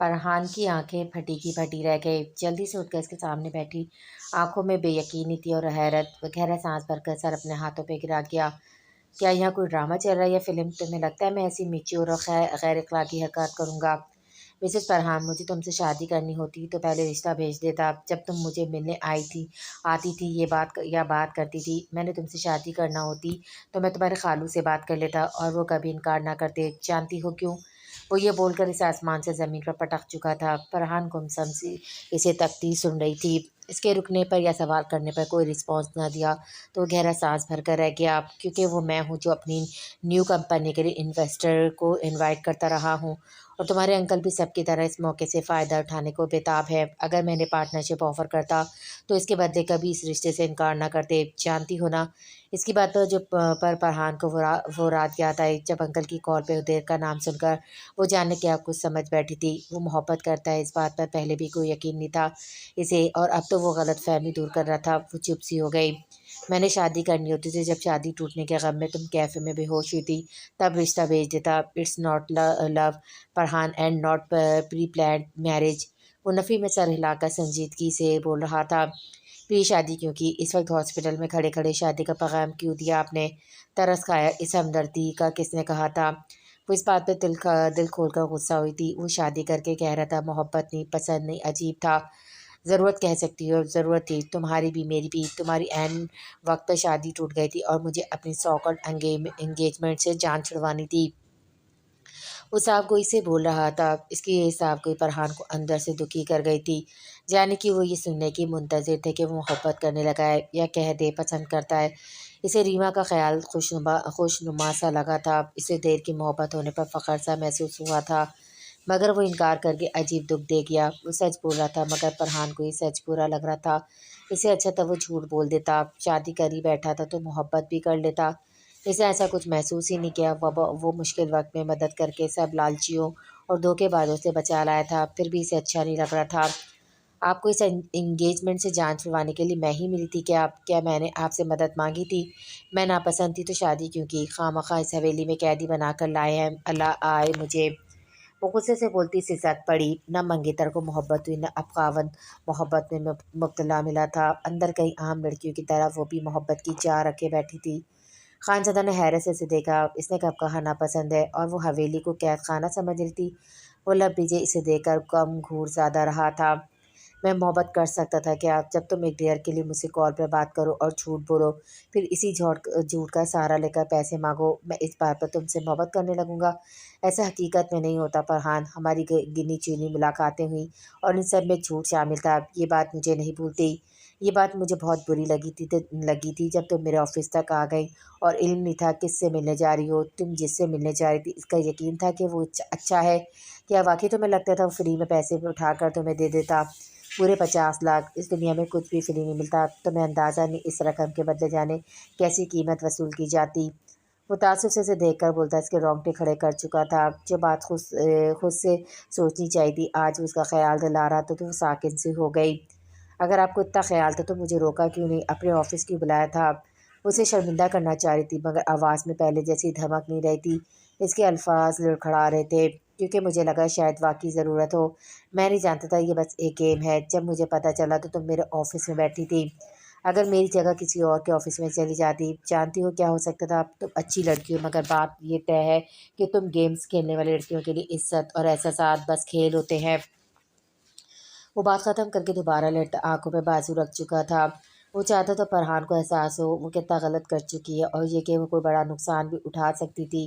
فرحان کی آنکھیں پھٹی کی پھٹی رہ گئی۔ جلدی سے اٹھ کر اس کے سامنے بیٹھی، آنکھوں میں بے یقینی تھی اور حیرت۔ وہ گہرا سانس بھر کر سر اپنے ہاتھوں پہ گرا گیا۔ کیا یہاں کوئی ڈرامہ چل رہا ہے یا فلم؟ تمہیں لگتا ہے میں ایسی میچور اور غیر اخلاقی حرکات کروں گا؟ مسز فرحان، مجھے تم سے شادی کرنی ہوتی تو پہلے رشتہ بھیج دیتا۔ جب تم مجھے ملنے آتی تھی یا بات کرتی تھی میں نے تم سے شادی کرنا ہوتی تو میں تمہارے خالو سے بات کر لیتا اور وہ کبھی انکار نہ کرتے۔ جانتی ہو کیوں؟ وہ یہ بول کر اسے آسمان سے زمین پر پٹک چکا تھا۔ فرحان گمسم سی اسے تکتی سن رہی تھی۔ اس کے رکنے پر یا سوال کرنے پر کوئی رسپانس نہ دیا تو وہ گہرا سانس بھر کر رہ گیا۔ کیونکہ وہ میں ہوں جو اپنی نیو کمپنی کے لیے انویسٹر کو انوائٹ کرتا رہا ہوں، اور تمہارے انکل بھی سب کی طرح اس موقع سے فائدہ اٹھانے کو بےتاب ہے۔ اگر میں نے پارٹنرشپ آفر کرتا تو اس کے بدلے کبھی اس رشتے سے انکار نہ کرتے۔ جانتی ہو نا، اس کی بات پر فرحان کو وہ رات یاد آئی جب انکل کی کال پہ ادیر کا نام سن کر وہ جاننے کیا کچھ سمجھ بیٹھی تھی۔ وہ محبت کرتا ہے، اس بات پر پہلے بھی کوئی یقین نہیں تھا اسے، اور اب تو وہ غلط فہمی دور کر رہا تھا۔ وہ چپ سی ہو گئی۔ میں نے شادی کرنی ہوتی تھی جب شادی ٹوٹنے کے غم میں تم کیفے میں بے ہوش ہوئی تھی، تب رشتہ بھیج دیتا۔ It's not love Farhan and not pre planned marriage. وہ نفی میں سر ہلا کر سنجیدگی سے بول رہا تھا۔ پھر شادی کیوں کی؟ اس وقت ہاسپٹل میں کھڑے کھڑے شادی کا پیغام کیوں دیا آپ نے؟ ترس کھایا، اس ہمدردی کا کس نے کہا تھا؟ وہ اس بات پہ دل کھول کر غصہ ہوئی تھی۔ وہ شادی کر کے کہہ رہا تھا محبت نہیں، پسند نہیں، عجیب تھا۔ ضرورت کہہ سکتی ہو، ضرورت تھی تمہاری بھی میری بھی۔ تمہاری عین وقت پہ شادی ٹوٹ گئی تھی اور مجھے اپنی سوکڈ انگیجمنٹ سے جان چھڑوانی تھی۔ وہ صاف گوئی سے بول رہا تھا۔ اس کی یہ صاف گوئی فرحان کو اندر سے دکھی کر گئی تھی، یعنی کہ وہ یہ سننے کی منتظر تھے کہ وہ محبت کرنے لگا ہے یا کہہ دے پسند کرتا ہے۔ اسے ریما کا خیال خوشنما سا لگا تھا۔ اسے دیر کی محبت ہونے پر فخر سا محسوس ہوا تھا، مگر وہ انکار کر کے عجیب دکھ دے گیا۔ وہ سچ بول رہا تھا مگر فرحان کو یہ سچ برا لگ رہا تھا۔ اسے اچھا تھا وہ جھوٹ بول دیتا، شادی کر ہی بیٹھا تھا تو محبت بھی کر لیتا۔ اسے ایسا کچھ محسوس ہی نہیں کیا۔ وہ مشکل وقت میں مدد کر کے سب لالچیوں اور دھوکے بازوں سے بچا لایا تھا، پھر بھی اسے اچھا نہیں لگ رہا تھا۔ آپ کو اس انگیجمنٹ سے جان چھڑوانے کے لیے میں ہی ملی تھی کیا میں نے آپ سے مدد مانگی تھی؟ میں ناپسند تھی تو شادی کیوں کی؟ خواہ اس حویلی میں قیدی بنا کر لائے ہیں، اللہ آئے مجھے۔ وہ غصے سے بولتی سسک پڑی۔ نہ منگیتر کو محبت ہوئی، نہ اب خاوند محبت میں مبتلا ملا تھا۔ اندر کئی عام لڑکیوں کی طرح وہ بھی محبت کی چاہ رکھے بیٹھی تھی۔ خانزادہ نے حیرت سے اسے دیکھا۔ اس نے کب کہا ناپسند ہے؟ اور وہ حویلی کو قید خانہ سمجھ رہی تھی؟ وہ لب بھیجے اسے دیکھ کر کم گھور زیادہ رہا تھا۔ میں محبت کر سکتا تھا کیا؟ جب تم ایک ڈیئر کے لیے مجھ سے کال پر بات کرو اور جھوٹ بولو، پھر اسی جھوٹ کا سہارا لے کر پیسے مانگو، میں اس بات پر تم سے محبت کرنے لگوں گا؟ ایسا حقیقت میں نہیں ہوتا فرحان۔ ہماری گنی چینی ملاقاتیں ہوئیں اور ان سب میں جھوٹ شامل تھا، یہ بات مجھے نہیں بھولتی۔ یہ بات مجھے بہت بری لگی تھی جب تم میرے آفس تک آ گئی اور علم نہیں تھا کس سے ملنے جا رہی ہو۔ تم جس سے ملنے جا رہی تھی اس کا یقین تھا کہ وہ اچھا ہے؟ کیا واقعی تمہیں لگتا تھا وہ فری میں پیسے اٹھا کر تمہیں دے دیتا؟ پورے 50 لاکھ! اس دنیا میں کچھ بھی فری نہیں ملتا، تمہیں اندازہ نہیں اس رقم کے بدلے جانے کیسی قیمت وصول کی جاتی۔ وہ تعصب سے اسے دیکھ کر بولتا اس کے رونگٹے کھڑے کر چکا تھا۔ جو بات خود سے سوچنی چاہیے تھی آج وہ اس کا خیال دلا رہا تو وہ ساکن سی ہو گئی۔ اگر آپ کو اتنا خیال تھا تو مجھے روکا کیوں نہیں؟ اپنے آفس کیوں بلایا تھا؟ وہ اسے شرمندہ کرنا چاہ رہی تھی مگر آواز میں پہلے جیسی دھمک نہیں رہی تھی۔ اس کے الفاظ لڑکھڑا رہے تھے۔ کیونکہ مجھے لگا شاید واقعی ضرورت ہو۔ میں نہیں جانتا تھا یہ بس ایک گیم ہے۔ جب مجھے پتہ چلا تو تم میرے آفس میں بیٹھی تھی۔ اگر میری جگہ کسی اور کے آفس میں چلی جاتی، جانتی ہو کیا ہو سکتا تھا؟ تم اچھی لڑکی ہو مگر بات یہ طے ہے کہ تم گیمز کھیلنے والی لڑکیوں کے لیے عزت اور احساسات بس کھیل ہوتے ہیں۔ وہ بات ختم کر کے دوبارہ لیٹا آنکھوں پہ بازو رکھ چکا تھا۔ وہ چاہتا تو فرحان کو احساس ہو وہ کتنا غلط کر چکی ہے اور یہ کہ وہ کوئی بڑا نقصان بھی اٹھا سکتی تھی۔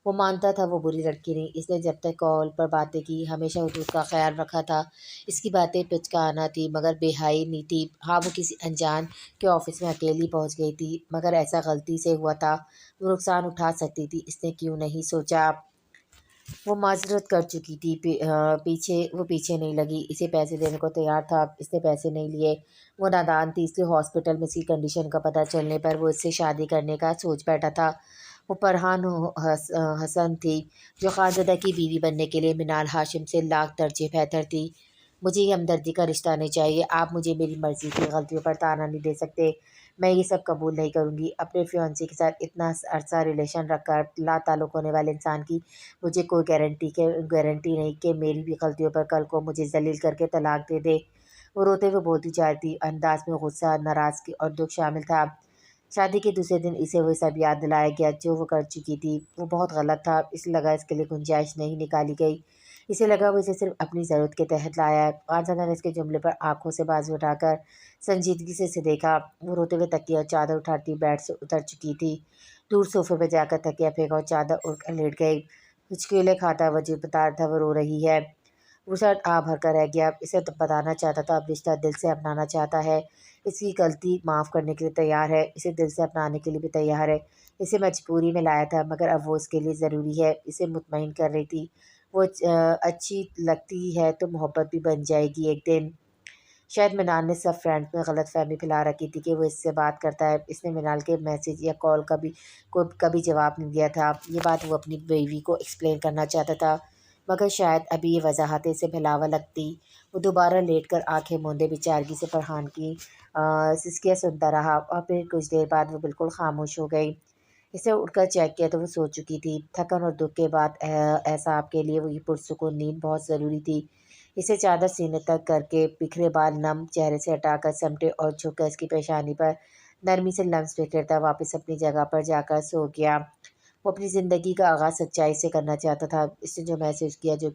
وہ مانتا تھا وہ بری لڑکی نہیں، اس نے جب تک کال پر باتیں کی ہمیشہ حدود کا خیال رکھا تھا۔ اس کی باتیں پچکانا تھی مگر بے حیائی نہیں تھی۔ ہاں وہ کسی انجان کے آفس میں اکیلی پہنچ گئی تھی مگر ایسا غلطی سے ہوا تھا، وہ نقصان اٹھا سکتی تھی، اس نے کیوں نہیں سوچا؟ وہ معذرت کر چکی تھی، وہ پیچھے نہیں لگی، اسے پیسے دینے کو تیار تھا، اس نے پیسے نہیں لیے۔ وہ نادان تھی اس لیے ہاسپٹل میں اس کی کنڈیشن کا پتہ چلنے پر وہ اس سے شادی کرنے کا سوچ بیٹھا تھا۔ وہ فرحان حسن تھی جو خانزادہ کی بیوی بننے کے لیے منال ہاشم سے لاکھ درجے بہتر تھی۔ مجھے یہ ہمدردی کا رشتہ نہیں چاہیے۔ آپ مجھے میری مرضی کی غلطیوں پر طعنہ نہیں دے سکتے۔ میں یہ سب قبول نہیں کروں گی۔ اپنے فیونسی کے ساتھ اتنا عرصہ ریلیشن رکھ کر لا تعلق ہونے والے انسان کی مجھے کوئی گارنٹی نہیں کہ میری بھی غلطیوں پر کل کو مجھے ذلیل کر کے طلاق دے دے۔ وہ روتے ہوئے بولتی جا رہی تھی، انداز میں غصہ، ناراضگی اور دکھ شامل تھا۔ شادی کے دوسرے دن اسے وہ سب یاد دلایا گیا جو وہ کر چکی تھی۔ وہ بہت غلط تھا، اسے لگا اس کے لیے گنجائش نہیں نکالی گئی۔ اسے لگا وہ اسے صرف اپنی ضرورت کے تحت لایا ہے۔ خانزادہ نے اس کے جملے پر آنکھوں سے بازو اٹھا کر سنجیدگی سے اسے دیکھا۔ وہ روتے ہوئے تکیہ اور چادر اٹھاتی بیڈ سے اتر چکی تھی۔ دور صوفے پہ جا کر تکیہ پھینکا اور چادر اڑ کر لیٹ گئی۔ ہچکیلیں کھاتا وجود بتا رہا تھا وہ رو رہی ہے۔ وہ سر آ بھر کر رہ گیا۔ اسے بتانا چاہتا تھا اب رشتہ دل سے اپنانا چاہتا ہے، اس کی غلطی معاف کرنے کے لیے تیار ہے، اسے دل سے اپنانے کے لیے بھی تیار ہے۔ اسے مجبوری میں لایا تھا مگر اب وہ اس کے لیے ضروری ہے۔ اسے مطمئن کر رہی تھی وہ اچھی لگتی ہے تو محبت بھی بن جائے گی ایک دن۔ شاید منال نے سب فرینڈز میں غلط فہمی پھیلا رکھی تھی کہ وہ اس سے بات کرتا ہے۔ اس نے منال کے میسیج یا کال کو کبھی جواب نہیں دیا تھا۔ یہ بات وہ اپنی بیوی کو ایکسپلین کرنا چاہتا تھا مگر شاید ابھی یہ وضاحتیں اسے بھلاوا لگتی۔ وہ دوبارہ لیٹ کر آنکھیں موندے بیچارگی سے فرحان کی سسکیاں سنتا رہا اور پھر کچھ دیر بعد وہ بالکل خاموش ہو گئی۔ اسے اٹھ کر چیک کیا تو وہ سو چکی تھی۔ تھکن اور دکھ کے بعد اعصاب کے لیے وہ یہ پرسکون نیند بہت ضروری تھی۔ اسے چادر سینے تک کر کے بکھرے بال نم چہرے سے ہٹا کر سمٹے اور جھک کر اس کی پیشانی پر نرمی سے لمس بکھیرتا واپس اپنی جگہ پر جا کر سو گیا۔ وہ اپنی زندگی کا آغاز سچائی سے کرنا چاہتا تھا۔ اس نے جو محسوس کیا، جو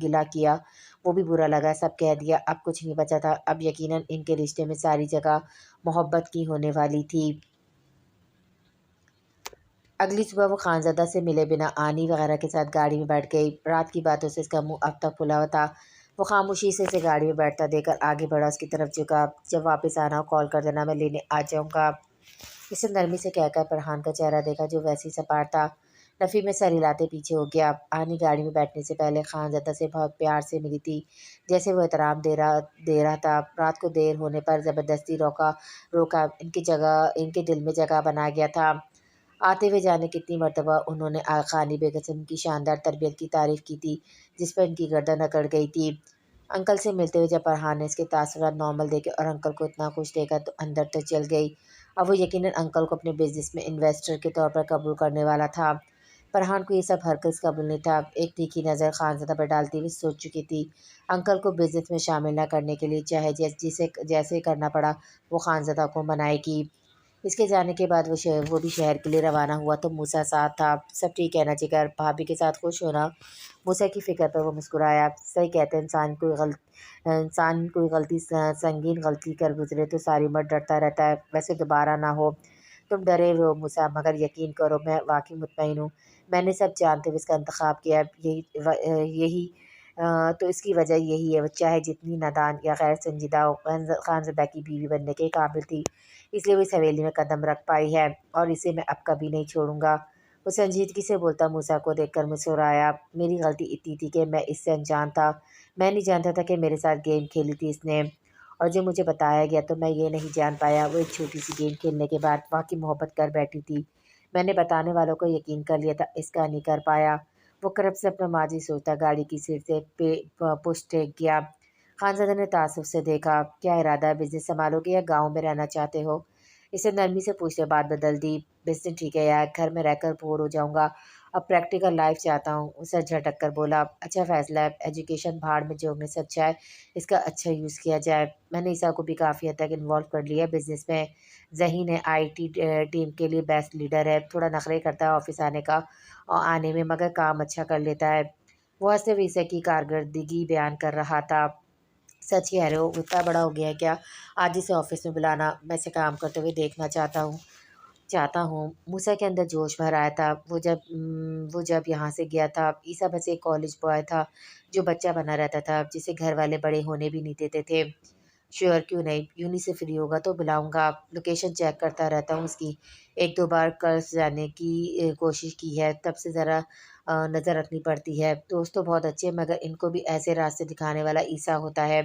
گلہ کیا، وہ بھی برا لگا، سب کہہ دیا، اب کچھ نہیں بچا تھا۔ اب یقیناً ان کے رشتے میں ساری جگہ محبت کی ہونے والی تھی۔ اگلی صبح وہ خانزادہ سے ملے بنا آنی وغیرہ کے ساتھ گاڑی میں بیٹھ گئی۔ رات کی باتوں سے اس کا منہ اب تک پھلا ہوا تھا۔ وہ خاموشی سے اسے گاڑی میں بیٹھتا دیکھ کر آگے بڑھا، اس کی طرف جھکا۔ جب واپس آنا ہو کال کر دینا، میں لینے آ جاؤں گا۔ اسے نرمی سے کہہ کر فرحان کا چہرہ دیکھا جو ویسے ہی سپاٹ تھا۔ نفی میں سر ہلاتے پیچھے ہو گیا۔ آنی گاڑی میں بیٹھنے سے پہلے خانزادہ سے بہت پیار سے ملی تھی، جیسے وہ احترام دے رہا تھا۔ رات کو دیر ہونے پر زبردستی روکا ان کے دل میں جگہ بنا گیا تھا۔ آتے ہوئے جانے کتنی مرتبہ انہوں نے خانی بیگم کی شاندار تربیت کی تعریف کی تھی جس پر ان کی گردن اکڑ گئی تھی۔ انکل سے ملتے ہوئے جب فرحان نے اس کے تاثرات نارمل دیکھے اور انکل کو اتنا خوش دیکھا تو اندر تک جل گئی۔ اب وہ یقیناً انکل کو اپنے بزنس میں انویسٹر کے طور پر قبول کرنے والا تھا۔ فرحان کو یہ سب ہرگز قبول نہیں تھا۔ ایک تیکھی نظر خانزادہ پر ڈالتی ہوئی سوچ چکی تھی انکل کو بزنس میں شامل نہ کرنے کے لیے چاہے جیسے کرنا پڑا وہ خانزادہ کو منائے گی۔ اس کے جانے کے بعد وہ بھی شہر کے لیے روانہ ہوا تو موسیٰ ساتھ تھا۔ سب ٹھیک ہے نا جگر؟ بھابھی کے ساتھ خوش ہونا؟ موسیٰ کی فکر پر وہ مسکرایا۔ صحیح کہتے ہیں، انسان کوئی غلطی سنگین غلطی کر گزرے تو ساری عمر ڈرتا رہتا ہے، ویسے دوبارہ نہ ہو۔ تم ڈرے ہوئے ہو موسیٰ، مگر یقین کرو میں واقعی مطمئن ہوں۔ میں نے سب جانتے ہوئے اس کا انتخاب کیا ہے، تو اس کی وجہ یہی ہے، چاہے جتنی نادان یا غیر سنجیدہ ہو، خانزادہ کی بیوی بننے کے قابل تھی، اس لیے وہ اس حویلی میں قدم رکھ پائی ہے اور اسے میں اب کبھی نہیں چھوڑوں گا۔ وہ سنجیدگی سے بولتا موسیٰ کو دیکھ کر مسکرایا۔ میری غلطی اتنی تھی کہ میں اس سے انجان تھا، میں نہیں جانتا تھا کہ میرے ساتھ گیم کھیلی تھی اس نے، اور جو مجھے بتایا گیا تو میں یہ نہیں جان پایا وہ ایک چھوٹی سی گیم کھیلنے کے بعد واقعی محبت کر بیٹھی تھی۔ میں نے بتانے والوں کو یقین کر لیا تھا، اس کا نہیں کر پایا۔ وہ کرب سے اپنا ماضی سوچتا گاڑی کی سیٹ سے پشت ٹیک گیا۔ خانزادہ نے تعصب سے دیکھا۔ کیا ارادہ ہے، بزنس سنبھالو گے یا گاؤں میں رہنا چاہتے ہو؟ اسے نرمی سے پوچھتے بات بدل دی۔ بزنس ٹھیک ہے یار، گھر میں رہ کر بور ہو جاؤں گا، اب پریکٹیکل لائف چاہتا ہوں۔ اسے جھٹک کر بولا، اچھا فیصلہ ہے، ایجوکیشن بھاڑ میں جھونکنے سے اچھا ہے اس کا اچھا یوز کیا جائے۔ میں نے عیسیٰ کو بھی کافی حد تک انوالو کر لیا ہے بزنس میں، ذہین ہے، IT ٹیم کے لیے بیسٹ لیڈر ہے، تھوڑا نخرے کرتا ہے آفس آنے میں مگر کام اچھا کر لیتا ہے۔ وہ ہنستے ہوئے عیسیٰ کی کارکردگی بیان کر رہا تھا۔ سچ کہہ رہے ہو، وہ اتنا بڑا ہو گیا ہے کیا؟ آج اسے آفس میں بلانا، میں اسے کام کرتے ہوئے دیکھنا چاہتا ہوں۔ موسیٰ کے اندر جوش بھر آیا تھا۔ وہ جب یہاں سے گیا تھا عیسیٰ بس ایک کالج بوائے تھا جو بچہ بنا رہتا تھا، جسے گھر والے بڑے ہونے بھی نہیں دیتے تھے۔ شیور کیوں نہیں، یونی سے فری ہوگا تو بلاؤں گا۔ لوکیشن چیک کرتا رہتا ہوں اس کی، ایک دو بار کلف جانے کی کوشش کی ہے، تب سے ذرا نظر رکھنی پڑتی ہے۔ دوست تو بہت اچھے ہیں مگر ان کو بھی ایسے راستے دکھانے والا عیسیٰ ہوتا ہے۔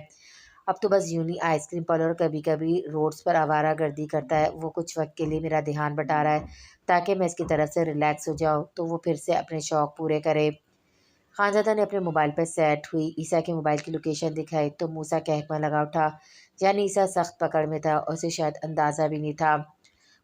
اب تو بس یونی آئس کریم پارلر اور کبھی کبھی روڈز پر آوارہ گردی کرتا ہے۔ وہ کچھ وقت کے لیے میرا دھیان بٹا رہا ہے تاکہ میں اس کی طرف سے ریلیکس ہو جاؤں تو وہ پھر سے اپنے شوق پورے کرے۔ خانزادہ نے اپنے موبائل پر سیٹ ہوئی عیسیٰ کے موبائل کی لوکیشن دکھائی تو موسیٰ کہکما لگا اٹھا، یعنی عیسیٰ سخت پکڑ میں تھا اور اسے شاید اندازہ بھی نہیں تھا۔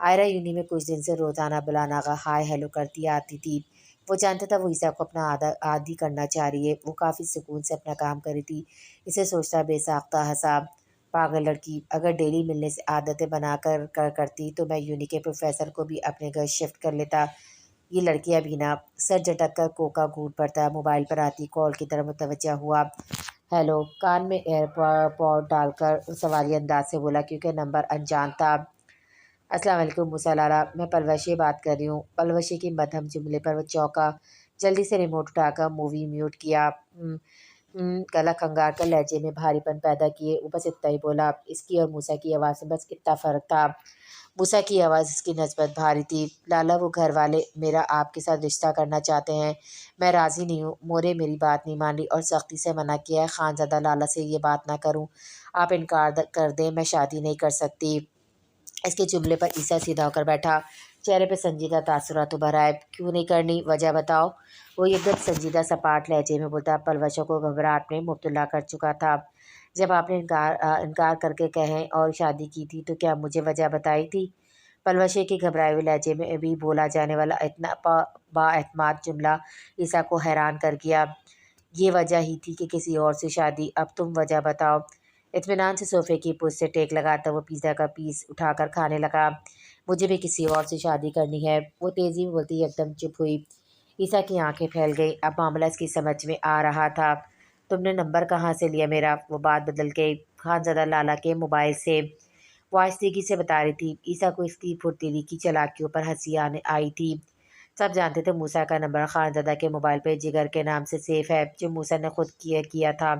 آئرہ یونی میں کچھ دن سے روزانہ بلانا کا ہائے ہیلو کرتی آتی تھی۔ وہ جانتا تھا وہ عیسیٰ کو اپنا عادی کرنا چاہ رہی ہے۔ وہ کافی سکون سے اپنا کام کر رہی تھی۔ اسے سوچتا بے ساختہ ہنسا، پاگل لڑکی، اگر ڈیلی ملنے سے عادتیں بنا کرتی تو میں یونی کے پروفیسر کو بھی اپنے گھر شفٹ کر لیتا۔ یہ لڑکی ابھی نہ سر جھٹک کر کوکا گھونٹ پڑتا، موبائل پر آتی کال کی طرف متوجہ ہوا۔ ہیلو، کان میں ایئر پوڈ ڈال کر سوالی انداز سے بولا کیونکہ نمبر انجان تھا۔ السلام علیکم موسیٰ لالا، میں پلوشی بات کر رہی ہوں۔ پلوشی کی مدھم جملے پر وہ چونکا، جلدی سے ریموٹ اٹھا کر مووی میوٹ کیا، گلا کھنگار کر لہجے میں بھاری پن پیدا کیے وہ بس اتنا ہی بولا۔ اس کی اور موسیٰ کی آواز میں بس اتنا فرق تھا۔ موسیٰ کی آواز اس کی نسبت بھاری تھی۔ لالا، وہ گھر والے میرا آپ کے ساتھ رشتہ کرنا چاہتے ہیں۔ میں راضی نہیں ہوں۔ مورے میری بات نہیں مان لی اور سختی سے منع کیا ہے۔ خانزادہ لالا سے یہ بات نہ کروں، آپ انکار کر دیں، میں شادی نہیں کر سکتی۔ اس کے جملے پر عیسیٰ سیدھا ہو کر بیٹھا، چہرے پہ سنجیدہ تاثرات ابھر آئے۔ کیوں نہیں کرنی؟ وجہ بتاؤ، وہ یکدم سنجیدہ سپاٹ لہجے میں بولتا۔ پلوشوں کو گھبراہٹ میں مبتلا کر چکا تھا۔ جب آپ نے انکار کر کے کہیں اور شادی کی تھی تو کیا مجھے وجہ بتائی تھی؟ پلوشے کے گھبرائے ہوئے لہجے میں بھی بولا جانے والا اتنا با اعتماد جملہ عیسیٰ کو حیران کر گیا۔ یہ وجہ ہی تھی کہ کسی اور سے شادی، اب تم وجہ بتاؤ۔ اطمینان سے صوفے کی پشت سے ٹیک لگاتا وہ پیزا کا پیس اٹھا کر کھانے لگا۔ مجھے بھی کسی اور سے شادی کرنی ہے، وہ تیزی میں بولتی یکدم چپ ہوئی۔ عیسیٰ کی آنکھیں پھیل گئیں، اب معاملہ اس کی سمجھ میں آ رہا تھا۔ تم نے نمبر کہاں سے لیا میرا؟ وہ بات بدل گئی۔ خانزادہ لالا کے موبائل سے، وہ آہستگی سے بتا رہی تھی۔ عیسیٰ کو اس کی پھرتیلی کی چالاکیوں پر ہنسی آنے آئی تھی۔ سب جانتے تھے موسیٰ کا نمبر خانزادہ کے موبائل پہ جگر کے نام سے سیف ہے، جو موسیٰ نے خود کیا تھا۔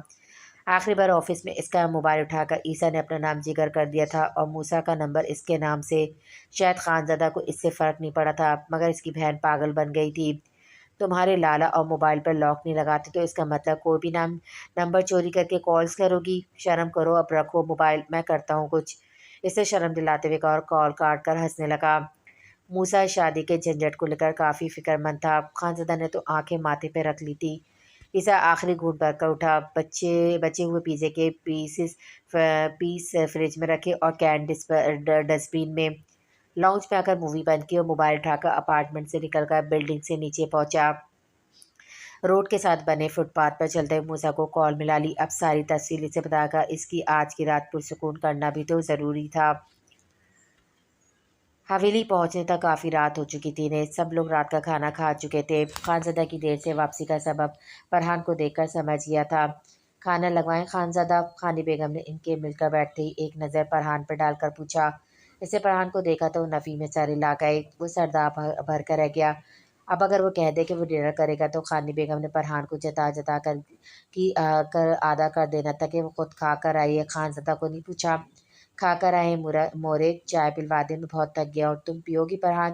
آخری بار آفس میں اس کا موبائل اٹھا کر عیسیٰ نے اپنا نام جگر کر دیا تھا اور موسیٰ کا نمبر اس کے نام سے۔ شاید خانزادہ کو اس سے فرق نہیں پڑا تھا، مگر اس کی بہن پاگل بن گئی تھی۔ تمہارے لالا اور موبائل پر لاک نہیں لگاتے تو اس کا مطلب کوئی بھی نمبر چوری کر کے کالز کرو گی؟ شرم کرو، اب رکھو موبائل، میں کرتا ہوں کچھ۔ اسے شرم دلاتے ہوئے اور کال کاٹ کر ہنسنے لگا۔ موسیٰ شادی کے جھنجھٹ کو لے کر کافی فکر مند تھا۔ خانزادہ نے تو آنکھیں ماتھے پہ رکھ لی تھی۔ عیسیٰ آخری گھونٹ بھر کر اٹھا، بچے ہوئے پیزے کے پیس فریج میں رکھے اور کین ڈسٹ بین میں۔ لاؤنج میں آ کر مووی بند کی اور موبائل اٹھا کر اپارٹمنٹ سے نکل کر بلڈنگ سے نیچے پہنچا۔ روڈ کے ساتھ بنے فٹ پاتھ پر چلتے ہوئے موسیٰ کو کال ملا لی۔ اب ساری تفصیل اسے بتا کر اس کی آج کی رات پرسکون کرنا بھی تو ضروری تھا۔ حویلی پہنچنے تک کافی رات ہو چکی تھی انہیں۔ سب لوگ رات کا کھانا کھا چکے تھے۔ خانزادہ کی دیر سے واپسی کا سبب فرحان کو دیکھ کر سمجھ گیا تھا۔ کھانا لگوائیں خانزادہ؟ خانی بیگم نے ان کے مل کر بیٹھتے ہی ایک نظر فرحان پہ ڈال کر پوچھا۔ اس نے فرحان کو دیکھا تو وہ نفی میں سر ہلا گئے۔ وہ سرداب بھر کر رہ گیا۔ اب اگر وہ کہہ دے کہ وہ ڈنر کرے گا تو خانی بیگم نے فرحان کو جتا کر آدھا کر دینا تھا کہ وہ خود کھا کر آئی ہے۔ خانزادہ کو نہیں پوچھا؟ کھا کر آئے ہیں مورے، چائے پلوا دیں، میں بہت تھک گیا ہوں، تم پیو گی فرحان؟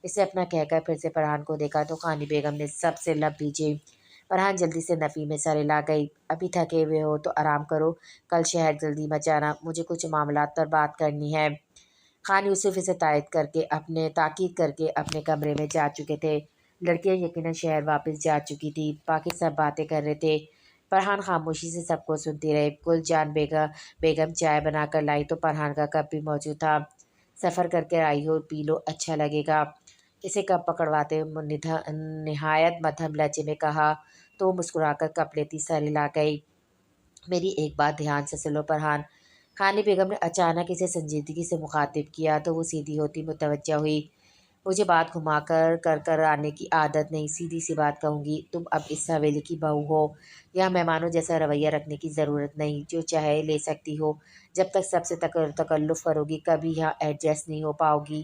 اس سے اپنا کہہ کر پھر سے فرحان کو دیکھا تو خانی بیگم نے سب سے لب بھیجے۔ فرحان جلدی سے نفی میں سر ہلا گئی۔ ابھی تھکے ہوئے ہو تو آرام کرو، کل شہر جلدی مت جانا، مجھے کچھ معاملات پر بات کرنی ہے۔ خان یوسف اسے تاکید کر کے اپنے کمرے میں جا چکے تھے۔ لڑکیاں یقیناً شہر واپس جا چکی تھی، باقی سب باتیں کر رہے تھے۔ فرحان خاموشی سے سب کو سنتی رہی۔ گل جان بیگم چائے بنا کر لائی تو فرحان کا کپ بھی موجود تھا۔ سفر کر کے آئی ہو، پی لو، اچھا لگے گا۔ اسے کپ پکڑواتے ہوئے نہایت مدھم لہجے میں کہا تو وہ مسکرا کر کپ لیتی سر ہلا گئی۔ میری ایک بات دھیان سے سن لو فرحان، خانی بیگم نے اچانک اسے سنجیدگی سے مخاطب کیا تو وہ سیدھی ہوتی متوجہ ہوئی۔ مجھے بات گھما کر آنے کی عادت نہیں، سیدھی سی بات کہوں گی، تم اب اس حویلی کی بہو ہو، یہاں مہمانوں جیسا رویہ رکھنے کی ضرورت نہیں، جو چاہے لے سکتی ہو، جب تک سب سے تکلف کرو گی کبھی یہاں ایڈجسٹ نہیں ہو پاؤ گی۔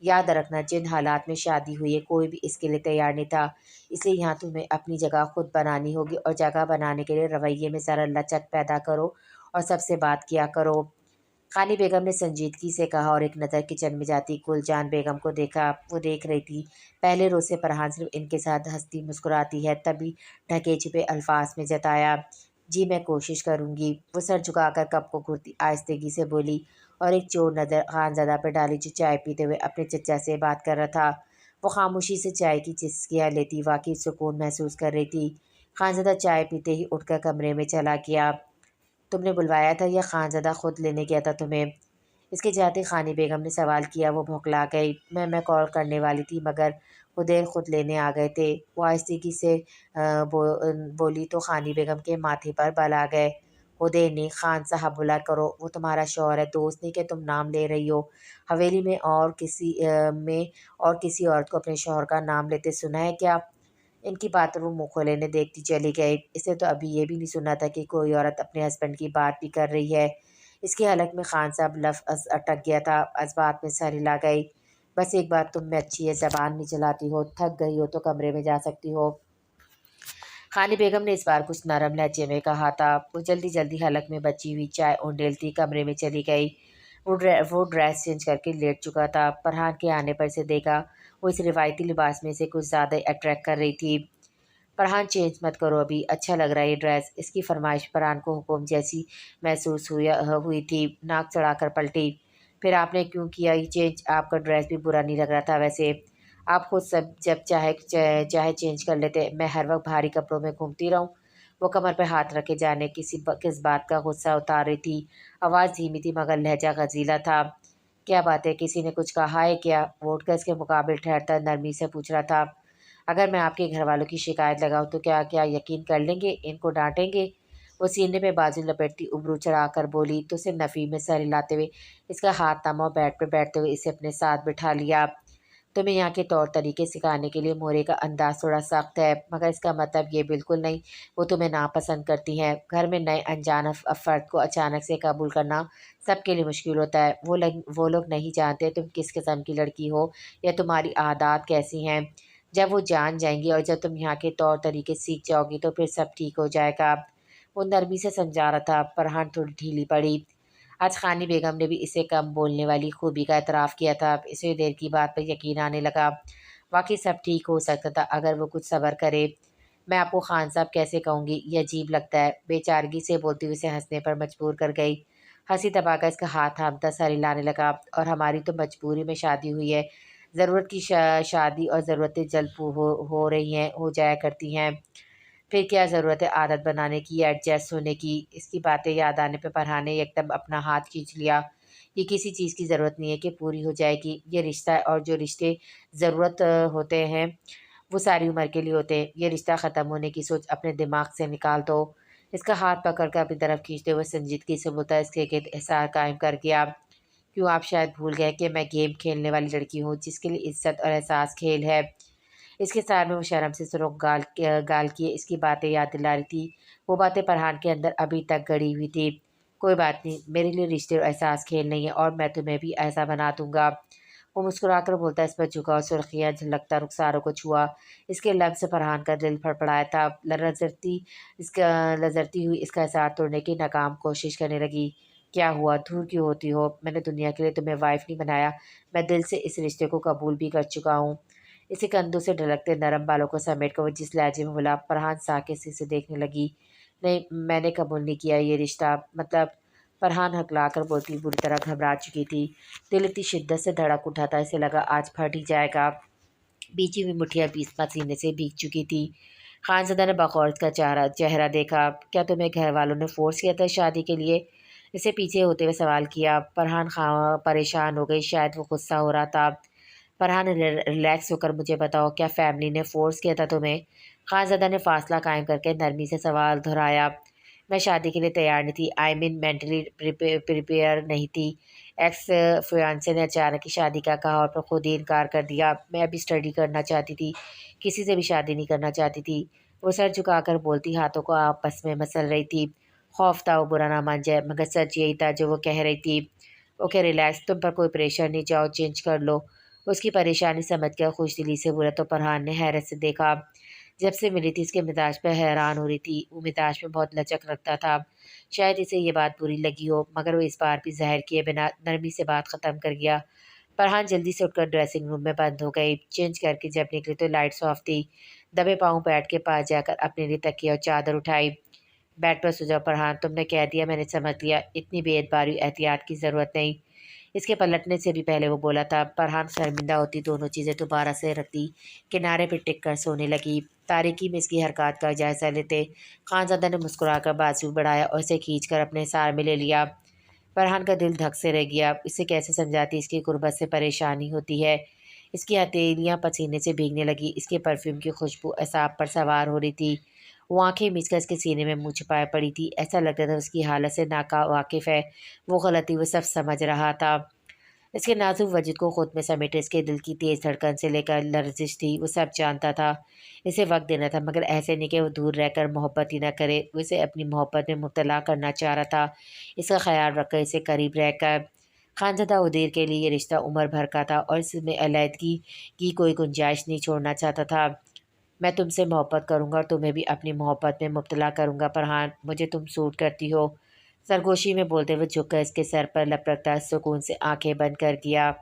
یاد رکھنا جن حالات میں شادی ہوئی ہے کوئی بھی اس کے لیے تیار نہیں تھا، اس لیے یہاں تمہیں اپنی جگہ خود بنانی ہوگی اور جگہ بنانے کے لیے رویے میں ذرا لچک پیدا کرو اور سب سے بات کیا کرو۔ خانی بیگم نے سنجیدگی سے کہا اور ایک نظر کچن میں جاتی گل جان بیگم کو دیکھا۔ وہ دیکھ رہی تھی پہلے روز سے فرحان صرف ان کے ساتھ ہنستی مسکراتی ہے، تبھی ڈھکے چھپے الفاظ میں جتایا، جی میں کوشش کروں گی۔ وہ سر جھکا کر کپ کو گھرتی آہستگی سے بولی اور ایک چور نظر خانزادہ پہ ڈالی جو چائے پیتے ہوئے اپنے چچا سے بات کر رہا تھا۔ وہ خاموشی سے چائے کی چسکیاں لیتی واقعی سکون محسوس کر رہی تھی۔ خانزادہ چائے پیتے ہی اٹھ کر کمرے میں چلا گیا۔ تم نے بلوایا تھا یا خانزادہ خود لینے گیا تھا تمہیں؟ اس کے جاتے خانی بیگم نے سوال کیا۔ وہ بھوکلا گئی۔ میں کال کرنے والی تھی مگر خدیر خود لینے آ گئے تھے۔ وہ آہستگی سے بولی تو خانی بیگم کے ماتھے پر بل آ گئے۔ خدیر نے خان صاحب بلا کرو، وہ تمہارا شوہر ہے، دوست نہیں کہ تم نام لے رہی ہو۔ حویلی میں اور کسی عورت کو اپنے شوہر کا نام لیتے سنا ہے کیا؟ ان کی باتوں وہ منہ کھولے نے دیکھتی چلی گئی۔ اس نے تو ابھی یہ بھی نہیں سنا تھا کہ کوئی عورت اپنے ہسبینڈ کی بات بھی کر رہی ہے۔ اس کے حلق میں خان صاحب لفظ اٹک گیا تھا۔ اس بات میں سر ہلا گئی۔ بس ایک بات تم میں اچھی ہے، زبان نہیں چلاتی ہو، تھک گئی ہو تو کمرے میں جا سکتی ہو۔ خانی بیگم نے اس بار کچھ نرم لہجے میں کہا تھا۔ وہ جلدی جلدی حلق میں بچی ہوئی چائے اونڈیلتی کمرے میں چلی گئی۔ وہ ڈریس چینج کر کے لیٹ چکا تھا۔ فرحان کے آنے پر سے دیکھا وہ اس روایتی لباس میں سے کچھ زیادہ اٹریکٹ کر رہی تھی۔ فرحان چینج مت کرو ابھی، اچھا لگ رہا ہے یہ ڈریس۔ اس کی فرمائش فرحان کو حکم جیسی محسوس ہوئی تھی۔ ناک چڑھا کر پلٹی۔ پھر آپ نے کیوں کیا یہ چینج؟ آپ کا ڈریس بھی برا نہیں لگ رہا تھا ویسے۔ آپ خود سب جب چاہے چینج کر لیتے، میں ہر وقت بھاری کپڑوں میں گھومتی رہوں؟ وہ کمر پہ ہاتھ رکھے جانے کس بات کا غصہ اتار رہی تھی۔ آواز دھیمی تھی مگر لہجہ غزیلا تھا۔ کیا بات ہے، کسی نے کچھ کہا ہے کیا؟ وہ اٹھ کر اس کے مقابل ٹھہرتا نرمی سے پوچھ رہا تھا۔ اگر میں آپ کے گھر والوں کی شکایت لگاؤں تو کیا یقین کر لیں گے؟ ان کو ڈانٹیں گے؟ وہ سینے پہ بازو لپیٹتی ابرو چڑھا کر بولی تو اسے نفی میں سر ہلاتے ہوئے اس کا ہاتھ تھاما اور بیڈ پہ بیٹھتے ہوئے اسے اپنے ساتھ بٹھا لیا۔ تمہیں یہاں کے طور طریقے سکھانے کے لیے مورے کا انداز تھوڑا سخت ہے مگر اس کا مطلب یہ بالکل نہیں وہ تمہیں ناپسند کرتی ہیں۔ گھر میں نئے انجان فرد کو اچانک سے قبول کرنا سب کے لیے مشکل ہوتا ہے۔ وہ لوگ نہیں جانتے تم کس قسم کی لڑکی ہو یا تمہاری عادات کیسی ہیں۔ جب وہ جان جائیں گی اور جب تم یہاں کے طور طریقے سیکھ جاؤ گی تو پھر سب ٹھیک ہو جائے گا۔ وہ نرمی سے سمجھا رہا تھا۔ فرحان تھوڑی ڈھیلی پڑی۔ آج خانی بیگم نے بھی اسے کم بولنے والی خوبی کا اعتراف کیا تھا۔ اسے دیر کی بات پر یقین آنے لگا۔ واقعی سب ٹھیک ہو سکتا تھا اگر وہ کچھ صبر کرے۔ میں آپ کو خان صاحب کیسے کہوں گی، یہ عجیب لگتا ہے، بے چارگی سے بولتی ہوئے اسے ہنسنے پر مجبور کر گئی۔ ہنسی دبا کر اس کا ہاتھ تھامتا سر ہلانے لگا۔ اور ہماری تو مجبوری میں شادی ہوئی ہے، ضرورت کی شادی اور ضرورتیں جلد ہو رہی ہیں، ہو جایا کرتی ہیں۔ پھر کیا ضرورت ہے عادت بنانے کی یا ایڈجسٹ ہونے کی؟ اس کی باتیں یاد آنے پہ فرحان نے یکدم اپنا ہاتھ کھینچ لیا۔ یہ کسی چیز کی ضرورت نہیں ہے کہ پوری ہو جائے گی، یہ رشتہ ہے اور جو رشتے ضرورت ہوتے ہیں وہ ساری عمر کے لیے ہوتے ہیں۔ یہ رشتہ ختم ہونے کی سوچ اپنے دماغ سے نکال دو۔ اس کا ہاتھ پکڑ کر اپنی طرف کھینچتے ہوئے سنجیدگی سے بولتا اس کے احساس قائم کر گیا۔ کیوں آپ شاید بھول گئے کہ میں گیم کھیلنے والی لڑکی ہوں جس کے لیے عزت اور احساس کھیل ہے۔ اس کے سار میں وہ شرم سے سرخ گال کیے اس کی باتیں یاد دلا رہی تھی۔ وہ باتیں فرحان کے اندر ابھی تک گڑی ہوئی تھی۔ کوئی بات نہیں، میرے لیے رشتے اور احساس کھیل نہیں ہے اور میں تمہیں بھی ایسا بنا دوں گا۔ وہ مسکرا کر بولتا اس پر جھکا اور سرخیاں جھلکتا رخساروں کو چھوا۔ اس کے لب سے فرحان کا دل پھڑپڑایا تھا۔ لرزتی ہوئی اس کا احساس توڑنے کی ناکام کوشش کرنے لگی۔ کیا ہوا، دور کیوں ہوتی ہو؟ میں نے دنیا کے لیے تمہیں وائف نہیں بنایا، میں دل سے اس رشتے کو قبول بھی کر چکا ہوں۔ اسے کندھوں سے ڈھلکتے نرم بالوں کو سمیٹ کر وہ جس لہجے میں بولا فرحان ساکت سے دیکھنے لگی۔ نہیں، میں نے قبول نہیں کیا یہ رشتہ، مطلب۔ فرحان ہکلا کر بولتی بری طرح گھبرا چکی تھی۔ دل اتنی شدت سے دھڑک اٹھا تھا اسے لگا آج پھٹ ہی جائے گا۔ بیچی ہوئی مٹھیاں پسینے سے بھیگ چکی تھی۔ خانزادہ نے بغور اس کا چہرہ دیکھا۔ کیا تمہیں گھر والوں نے فورس کیا تھا شادی کے لیے؟ اسے پیچھے ہوتے ہوئے سوال کیا۔ فرحان پریشان ہو گئی، شاید وہ غصہ ہو رہا تھا۔ فرحان ریلیکس ہو کر مجھے بتاؤ، کیا فیملی نے فورس کیا تھا تمہیں؟ خانزادہ نے فاصلہ قائم کر کے نرمی سے سوال دہرایا۔ میں شادی کے لیے تیار نہیں تھی، مینٹلی پریپیئر نہیں تھی۔ ایکس فیانسے نے اچانک کی شادی کا کہا اور پھر خود ہی انکار کر دیا۔ میں ابھی اسٹڈی کرنا چاہتی تھی، کسی سے بھی شادی نہیں کرنا چاہتی تھی۔ وہ سر جھکا کر بولتی ہاتھوں کو آپس میں مسل رہی تھی۔ خوف تھا وہ برا نہ مان جائے مگر سچ یہی تھا جو وہ کہہ رہی تھی۔ اوکے ریلیکس، تم پر کوئی پریشر نہیں، جاؤ چینج کر لو۔ اس کی پریشانی سمجھ کر خوش دلی سے بولا تو فرحان نے حیرت سے دیکھا۔ جب سے ملی تھی اس کے مزاج پہ حیران ہو رہی تھی۔ وہ مزاج میں بہت لچک رکھتا تھا۔ شاید اسے یہ بات بری لگی ہو مگر وہ اس بار بھی ظاہر کیے بنا نرمی سے بات ختم کر گیا۔ فرحان جلدی سے اٹھ کر ڈریسنگ روم میں بند ہو گئی۔ چینج کر کے جب نکلی تو لائٹس آف تھی۔ دبے پاؤں بیڈ کے پاس جا کر اپنے لیے تکیہ اور چادر اٹھائی۔ بیڈ پر سو جاؤ فرحان، تم نے کہہ دیا میں نے سمجھ لیا، اتنی بے اعتباری احتیاط کی ضرورت نہیں۔ اس کے پلٹنے سے بھی پہلے وہ بولا تھا۔ فرحان شرمندہ ہوتی دونوں چیزیں دوبارہ سے رکھتی کنارے پہ ٹک کر سونے لگی۔ تاریکی میں اس کی حرکات کا جائزہ لیتے خانزادہ نے مسکرا کر بازو بڑھایا اور اسے کھینچ کر اپنے حصار میں لے لیا۔ فرحان کا دل دھک سے رہ گیا، اسے کیسے سمجھاتی اس کی غربت سے پریشانی ہوتی ہے۔ اس کی ہتھیلیاں پسینے سے بھیگنے لگی، اس کے پرفیوم کی خوشبو اعصاب پر سوار ہو رہی تھی۔ وہ آنکھیں میچ کر اس کے سینے میں منہ چھپائے پڑی تھی، ایسا لگتا تھا اس کی حالت سے واقف ہے، وہ غلطی وہ سب سمجھ رہا تھا۔ اس کے نازک وجود کو خود میں سمیٹے اس کے دل کی تیز دھڑکن سے لے کر لرزش تھی، وہ سب جانتا تھا۔ اسے وقت دینا تھا، مگر ایسے نہیں کہ وہ دور رہ کر محبت ہی نہ کرے، وہ اسے اپنی محبت میں مبتلا کرنا چاہ رہا تھا، اس کا خیال رکھ کر، اسے قریب رہ کر۔ خانزادہ ادیر کے لیے یہ رشتہ عمر بھر کا تھا اور اس میں علیحدگی کی کوئی گنجائش نہیں چھوڑنا چاہتا تھا۔ میں تم سے محبت کروں گا اور تمہیں بھی اپنی محبت میں مبتلا کروں گا فرحان، مجھے تم سوٹ کرتی ہو۔ سرگوشی میں بولتے ہوئے جھک کر اس کے سر پر لپکتا سکون سے آنکھیں بند کر گیا۔